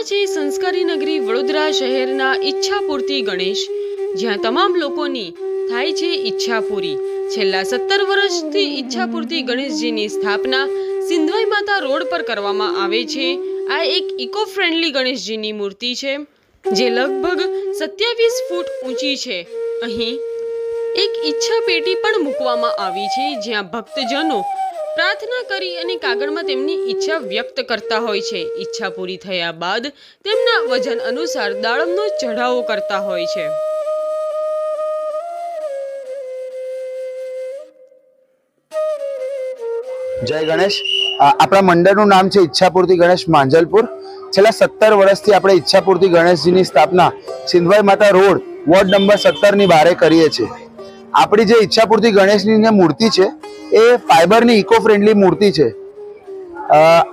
છે સંસ્કારી નગરી વડોદરા શહેરના ઈચ્છાપૂર્તિ ગણેશ, જ્યાં તમામ લોકોની થાય છે ઈચ્છા પૂરી। છેલ્લા 17 વર્ષથી ઈચ્છાપૂર્તિ ગણેશજીની સ્થાપના સિંધવાઈ માતા રોડ પર કરવામાં આવે છે। આ એક ઇકો ફ્રેન્ડલી ગણેશજીની મૂર્તિ છે, જે લગભગ 27 ફૂટ ઊંચી છે। અહીં એક ઈચ્છા પેટી પણ મૂકવામાં આવી છે, જ્યાં ભક્તજનો પ્રાર્થના કરી અને કાગળમાં તેમની ઈચ્છા વ્યક્ત કરતા હોય છે। ઈચ્છા પૂરી થયા બાદ તેમના વજન અનુસાર દાડમનો ચઢાવો કરતા હોય છે। જય ગણેશ। આપણા મંડળનું નામ છે ઈચ્છાપૂર્તિ ગણેશ માંજલપુર। છેલ્લા 17 વર્ષથી આપણે ઈચ્છાપૂર્તિ ગણેશજીની સ્થાપના સિંધવાઈ માતા રોડ વોર્ડ નંબર 17 ની બારે કરીએ છીએ। આપણી જે ઈચ્છાપૂર્તિ ગણેશની મૂર્તિ છે એ ફાઈબરની ઇકો ફ્રેન્ડલી મૂર્તિ છે।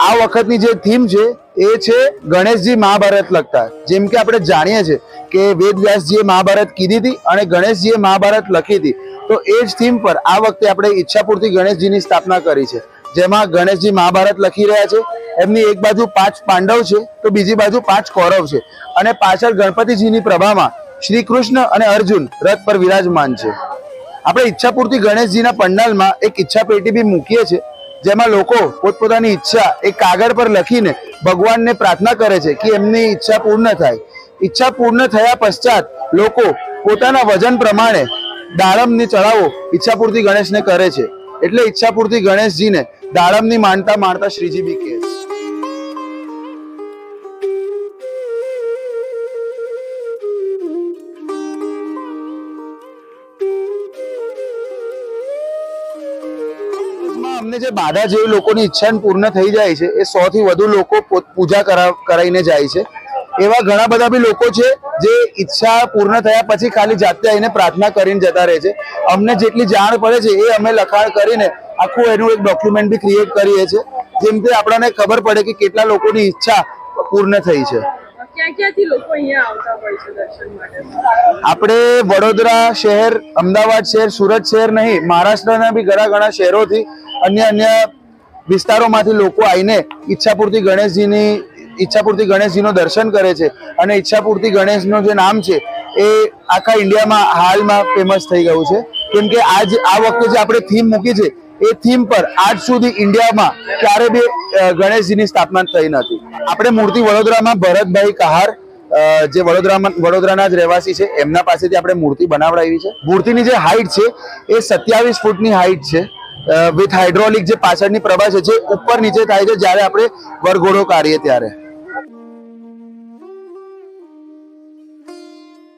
આ વખતની જે થીમ છે એ છે ગણેશજી મહાભારત લખતા। જેમ કે આપણે જાણીએ છીએ કે વેદવ્યાસજીએ મહાભારત કીધી હતી અને ગણેશજીએ મહાભારત લખી હતી, તો એ જ થીમ પર આ વખતે આપણે ઈચ્છાપૂર્તિ ગણેશજીની સ્થાપના કરી છે, જેમાં ગણેશજી મહાભારત લખી રહ્યા છે। એમની એક બાજુ 5 પાંડવ છે તો બીજી બાજુ 5 કૌરવ છે, અને પાછળ ગણપતિજીની પ્રભામાં શ્રી કૃષ્ણ અને અર્જુન રથ પર વિરાજમાન છે। આપણે ઈચ્છાપૂર્તિ ગણેશજીના પંડાલમાં એક ઈચ્છા પેટી બી મૂકીએ છીએ, જેમાં લોકો પોતપોતાની ઈચ્છા એક કાગળ પર લખીને ભગવાનને પ્રાર્થના કરે છે કે એમની ઈચ્છા પૂર્ણ થાય। ઈચ્છા પૂર્ણ થયા પશ્ચાત લોકો પોતાના વજન પ્રમાણે દાડમની ચડાવો ઈચ્છાપૂર્તિ ગણેશને કરે છે, એટલે ઈચ્છાપૂર્તિ ગણેશજીને દાડમની માનતા માણતા શ્રીજી બી કહે છે। અમને જે બાધા જેવી લોકોની ઈચ્છા પૂર્ણ થઈ જાય છે, એ 100 થી વધુ લોકો પૂજા કરાઈને જાય છે। એવા ઘણા બધા બી લોકો છે જે ઈચ્છા પૂર્ણ થયા પછી ખાલી જાતે આવીને પ્રાર્થના કરીને જતા રહે છે। અમને જેટલી જાણ પડે છે એ અમે લખાણ કરીને આખું એનું એક ડોક્યુમેન્ટ બી ક્રિએટ કરીએ છીએ, જેમથી આપણને ખબર પડે કે કેટલા લોકોની ઈચ્છા પૂર્ણ થઈ છે। ક્યાંથી લોકો અહીંયા આવતા હોય છે દર્શન માટે? આપણે વડોદરા શહેર, અમદાવાદ શહેર, સુરત શહેર નહીં, મહારાષ્ટ્રના બી ઘણા શહેરોથી અન્ય વિસ્તારોમાંથી લોકો આવીને ઈચ્છાપૂર્તિ ગણેશજીનું દર્શન કરે છે। અને ઈચ્છાપૂર્તિ ગણેશનું જે નામ છે એ આખા ઇન્ડિયામાં હાલમાં ફેમસ થઈ ગયું છે, કેમ કે આ વખતે જે આપણે થીમ મૂકી છે એ થીમ પર આજ સુધી ઇન્ડિયામાં ક્યારે બી ગણેશજીની સ્થાપના થઈ નથી। આપણે મૂર્તિ વડોદરામાં ભરતભાઈ કહાર, જે વડોદરાના જ રહેવાસી છે, એમના પાસેથી આપણે મૂર્તિ બનાવડાવી છે। મૂર્તિની જે હાઈટ છે એ 27 ફૂટની હાઈટ છે, વિથ હાઇડ્રોલિક જે પાછળની પ્રભા છે જે ઉપર નીચે થાય છે જ્યારે આપણે વરઘોડો કાઢીએ ત્યારે।